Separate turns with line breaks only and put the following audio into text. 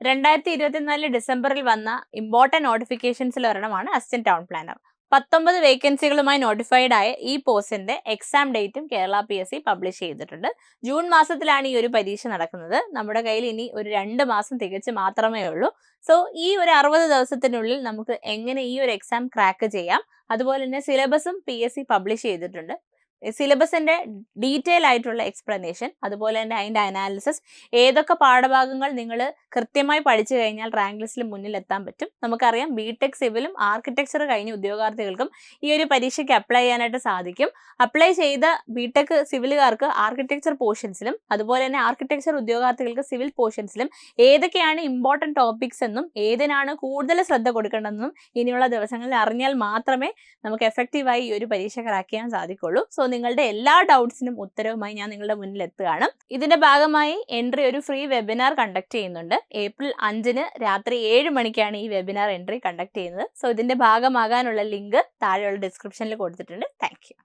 2024 ഡിസംബറിൽ വന്ന ഇമ്പോർട്ടന്റ് നോട്ടിഫിക്കേഷൻസിൽ ഒരെണ്ണമാണ് അസിസ്റ്റന്റ് ടൗൺ പ്ലാനർ. 19 വേക്കൻസികളുമായി നോട്ടിഫൈഡ് ആയ ഈ പോസ്റ്റിന്റെ എക്സാം ഡേറ്റും കേരള PSC പബ്ലിഷ് ചെയ്തിട്ടുണ്ട്. ജൂൺ മാസത്തിലാണ് ഈ ഒരു പരീക്ഷ നടക്കുന്നത്. നമ്മുടെ കയ്യിൽ ഇനി ഒരു 2 മാസം തികച്ച് മാത്രമേ ഉള്ളൂ. സോ ഈ ഒരു 60 ദിവസത്തിനുള്ളിൽ നമുക്ക് എങ്ങനെ ഈ ഒരു എക്സാം ക്രാക്ക് ചെയ്യാം, അതുപോലെ തന്നെ സിലബസും PSC പബ്ലിഷ് ചെയ്തിട്ടുണ്ട്. സിലബസിന്റെ ഡീറ്റെയിൽ ആയിട്ടുള്ള എക്സ്പ്ലനേഷൻ, അതുപോലെ തന്നെ അതിന്റെ അനാലിസിസ്, ഏതൊക്കെ പാഠഭാഗങ്ങൾ നിങ്ങൾ കൃത്യമായി പഠിച്ചു കഴിഞ്ഞാൽ റാങ്ക് ലിസ്റ്റിൽ മുന്നിൽ എത്താൻ പറ്റും. നമുക്കറിയാം ബിടെക് സിവിലും ആർക്കിടെക്ചർ കഴിഞ്ഞ ഉദ്യോഗാർത്ഥികൾക്കും ഈ ഒരു പരീക്ഷയ്ക്ക് അപ്ലൈ ചെയ്യാനായിട്ട് സാധിക്കും. അപ്ലൈ ചെയ്ത ബിടെക് സിവിലുകാർക്ക് ആർക്കിടെക്ചർ പോർഷൻസിലും, അതുപോലെ തന്നെ ആർക്കിടെക്ചർ ഉദ്യോഗാർത്ഥികൾക്ക് സിവിൽ പോർഷൻസിലും ഏതൊക്കെയാണ് ഇമ്പോർട്ടൻറ്റ് ടോപ്പിക്സ് എന്നും ഏതിനാണ് കൂടുതൽ ശ്രദ്ധ കൊടുക്കേണ്ടതെന്നും ഇനിയുള്ള ദിവസങ്ങളിൽ അറിഞ്ഞാൽ മാത്രമേ നമുക്ക് എഫക്റ്റീവായി ഈ ഒരു പരീക്ഷ ക്രാക്ക് ചെയ്യാൻ സാധിക്കുള്ളൂ. സോ നിങ്ങളുടെ എല്ലാ ഡൗട്ട്സിനും ഉത്തരവുമായി ഞാൻ നിങ്ങളുടെ മുന്നിൽ എത്തുകയാണ്. ഇതിന്റെ ഭാഗമായി എൻട്രി ഒരു ഫ്രീ വെബിനാർ കണ്ടക്ട് ചെയ്യുന്നുണ്ട്. ഏപ്രിൽ 5 രാത്രി 7 മണിക്കാണ് ഈ വെബിനാർ എൻട്രി കണ്ടക്ട് ചെയ്യുന്നത്. സോ ഇതിന്റെ ഭാഗമാകാനുള്ള ലിങ്ക് താഴെയുള്ള ഡിസ്ക്രിപ്ഷനിൽ കൊടുത്തിട്ടുണ്ട്. Thank you.